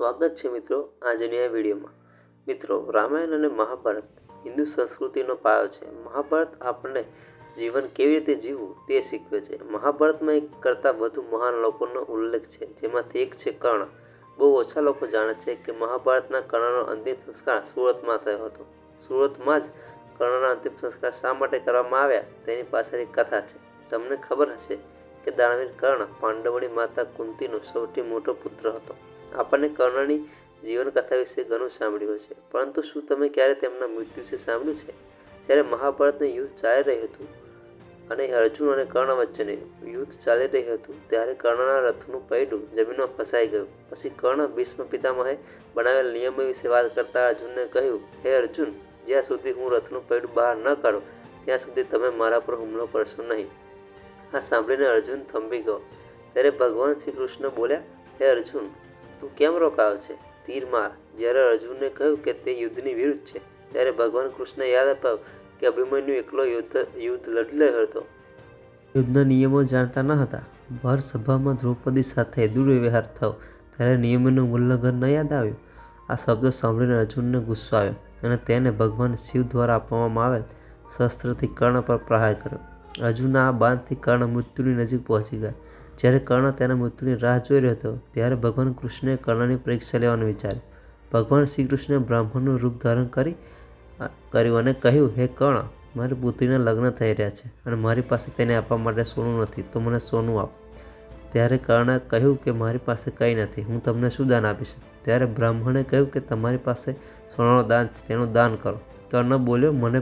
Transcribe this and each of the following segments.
સ્વાગત છે મિત્રો આજની આ વિડીયોમાં। મિત્રો, રામાયણ અને મહાભારત હિન્દુ સંસ્કૃતિનો પાયો છે। મહાભારત આપણને જીવન કેવી રીતે જીવવું તે શીખવે છે। મહાભારતમાં એક કરતાં વધુ મહાન લોકોનો ઉલ્લેખ છે, જેમાંથી એક છે કર્ણ। બહુ ઓછા લોકો જાણે છે કે મહાભારતના કર્ણનો અંતિમ સંસ્કાર સુરતમાં થયો હતો। સુરતમાં જ કર્ણના અંતિમ સંસ્કાર શા માટે કરવામાં આવ્યા તેની પાછળ એક કથા છે। તમને ખબર હશે કે દાનવીર કર્ણ પાંડવોની માતા કુંતીનો સૌથી મોટો પુત્ર હતો। આપણને કર્ણની જીવનકથા વિશે ઘણું સાંભળ્યું હશે, પરંતુ શું તમે ક્યારે તેમના મૃત્યુ વિશે સાંભળ્યું છે? જ્યારે મહાભારતનું યુદ્ધ ચાલી રહ્યું હતું અને અર્જુન અને કર્ણ વચ્ચેનું યુદ્ધ ચાલી રહ્યું હતું, ત્યારે કર્ણના રથનું પૈડું જમીનમાં ફસાઈ ગયું। પછી કર્ણ ભીષ્મ પિતામહે બનાવેલ નિયમો વિશે વાત કરતા અર્જુનને કહ્યું, હે અર્જુન, જ્યાં સુધી હું રથનું પૈડું બહાર ન કાઢું ત્યાં સુધી તમે મારા પર હુમલો કરશો નહીં। આ સાંભળીને અર્જુન થંભી ગયો। ત્યારે ભગવાન શ્રી કૃષ્ણ બોલ્યા, હે અર્જુન, તું કેમ રોકાયો છે? તીર માર। જ્યારે અર્જુને કહ્યું કે તે યુદ્ધની વિરુદ્ધ છે, ત્યારે ભગવાન કૃષ્ણએ યાદ અપાવ્યું કે અભિમન્યુ એકલો યુદ્ધ લડી રહ્યો હતો। યુદ્ધના નિયમો જાણતા ન હતા। ભર સભામાં દ્રૌપદી સાથે દુર્વ્યવહાર થયો ત્યારે નિયમોનું ઉલ્લંઘન ન યાદ આવ્યું? આ શબ્દો સાંભળીને અર્જુનને ગુસ્સો આવ્યો અને તેને ભગવાન શિવ દ્વારા આપવામાં આવેલ શસ્ત્રથી કર્ણ પર પ્રહાર કર્યો। અર્જુનના આ બાણથી કર્ણ મૃત્યુની નજીક પહોંચી ગયા। જ્યારે કર્ણ તેના મૃત્યુની રાહ જોઈ રહ્યો હતો, ત્યારે ભગવાન કૃષ્ણએ કર્ણની પરીક્ષા લેવાનું વિચાર્યું। ભગવાન શ્રી કૃષ્ણએ બ્રાહ્મણનું રૂપ ધારણ કર્યું અને કહ્યું, હે કર્ણ, મારી પુત્રીના લગ્ન થઈ રહ્યા છે અને મારી પાસે તેને આપવા માટે સોનું નથી, તો મને સોનું આપ। ત્યારે કર્ણએ કહ્યું કે મારી પાસે કંઈ નથી, હું તમને શું દાન આપી શકું? ત્યારે બ્રાહ્મણે કહ્યું કે તમારી પાસે સોનાનું દાન છે, તેનું દાન કરો। કર્ણ બોલ્યો, મને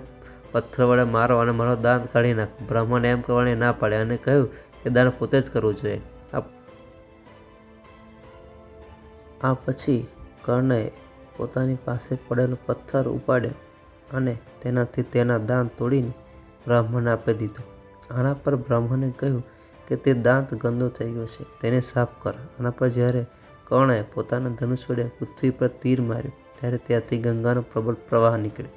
પથ્થર વડે મારો અને મારો દાન કાઢી નાખો। બ્રાહ્મણે એમ કરવાની ના પાડી અને કહ્યું કે દાન પોતે જ કરવું જોઈએ। આ પછી કર્ણએ પોતાની પાસે પડેલો પથ્થર ઉપાડ્યો અને તેનાથી તેના દાંત તોડીને બ્રાહ્મણને આપી દીધો। આના પર બ્રાહ્મણે કહ્યું કે તે દાંત ગંદો થઈ ગયો છે, તેને સાફ કર। આના પર જ્યારે કર્ણએ પોતાના ધનુષ વડે પૃથ્વી પર તીર માર્યું, ત્યારે ત્યાંથી ગંગાનો પ્રબળ પ્રવાહ નીકળ્યો।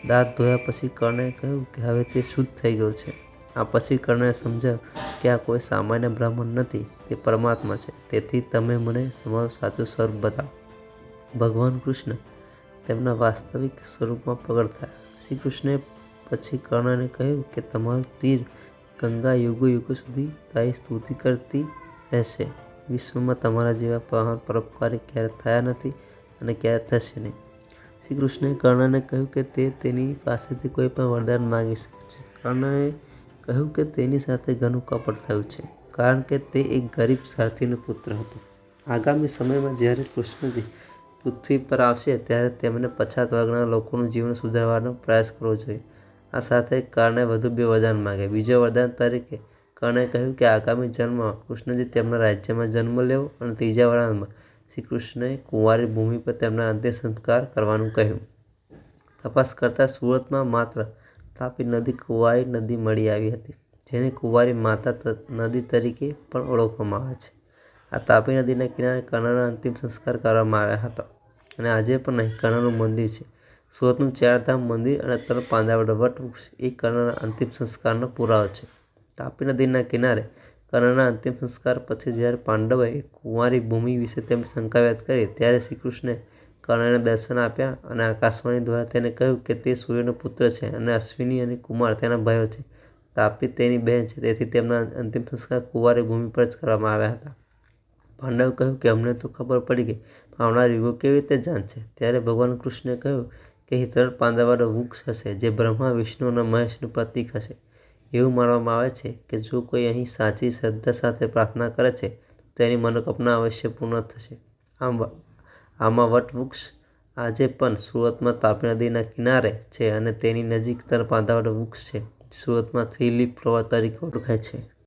દાંત ધોયા પછી કર્ણએ કહ્યું કે હવે તે શુદ્ધ થઈ ગયું છે। આ પછી કર્ણએ સમજાવ્યું કે આ કોઈ સામાન્ય બ્રાહ્મણ નથી, તે પરમાત્મા છે, તેથી તમે મને તમારું સાચું સ્વરૂપ બતાવો। ભગવાન કૃષ્ણ તેમના વાસ્તવિક સ્વરૂપમાં પ્રગટ થયા। શ્રી કૃષ્ણએ પછી કર્ણને કહ્યું કે તમારું તીર ગંગા યુગો યુગો સુધી તારી સ્તુતિ કરતી રહેશે। વિશ્વમાં તમારા જેવા મહાન પરોપકારી ક્યારેય થયા નથી અને ક્યારેય થશે નહીં। શ્રી કૃષ્ણએ કર્ણને કહ્યું કે તે તેની પાસેથી કોઈ પણ વરદાન માંગી શકે છે। કર્ણએ કહ્યું કે તેની સાથે ઘણું કપટ થયું છે, કારણ કે તે એક ગરીબ સારથીનો પુત્ર હતો। આગામી સમયમાં જ્યારે કૃષ્ણજી પૃથ્વી પર આવશે, ત્યારે તેમણે પછાત વર્ગના લોકોનું જીવન સુધારવાનો પ્રયાસ કરવો જોઈએ। આ સાથે કર્ણએ વધુ 2 વરદાન માંગ્યા। બીજા વરદાન તરીકે કર્ણએ કહ્યું કે આગામી જન્મમાં કૃષ્ણજી તેમના રાજ્યમાં જન્મ લેવો અને ત્રીજા વરદાનમાં શ્રી કૃષ્ણએ કુંવારી ભૂમિ પર તેમના અંતિમ સંસ્કાર કરવાનું કહ્યું। તપાસ કરતાં સુરતમાં માત્ર તાપી નદી કુંવારી નદી મળી આવી હતી, જેને કુંવારી માતા નદી તરીકે પણ ઓળખવામાં આવે છે। આ તાપી નદીના કિનારે કર્ણના અંતિમ સંસ્કાર કરવામાં આવ્યા હતા અને આજે પણ અહીં કર્ણનું મંદિર છે। સુરતનું 4 ધામ મંદિર અને 3 પાંદડાવાળું વટવૃક્ષ એ કર્ણના અંતિમ સંસ્કારનો પુરાવો છે। તાપી નદીના કિનારે કર્ણના અંતિમ સંસ્કાર પછી જ્યારે પાંડવોએ કુંવારી ભૂમિ વિશે તેમની શંકા વ્યક્ત કરી, ત્યારે શ્રી કૃષ્ણે કર્ણને દર્શન આપ્યા અને આકાશવાણી દ્વારા તેને કહ્યું કે તે સૂર્યનો પુત્ર છે અને અશ્વિની અને કુમાર તેના ભાઈઓ છે। તાપી તેની બહેન છે, તેથી તેમના અંતિમ સંસ્કાર કુંવારી ભૂમિ પર જ કરવામાં આવ્યા હતા। પાંડવોએ કહ્યું કે અમને તો ખબર પડી ગઈ, પણ આવનાર યુગો કેવી રીતે જાણશે? ત્યારે ભગવાન કૃષ્ણએ કહ્યું કે અહીં 3 પાંદડાવાળું વૃક્ષ હશે, જે બ્રહ્મા, વિષ્ણુ અને મહેશનું પ્રતીક હશે। એવું માનવામાં આવે છે કે જો કોઈ અહીં સાચી શ્રદ્ધા સાથે પ્રાર્થના કરે છે, તો તેની મનોકામના અવશ્ય પૂર્ણ થશે। આમાં વટવૃક્ષ આજે પણ સુરતમાં તાપી નદીના કિનારે છે અને તેની નજીક 3 પાંદડાવાળું વૃક્ષ છે, જે સુરતમાં 3 લીફ ક્લોવર તરીકે ઓળખાય છે।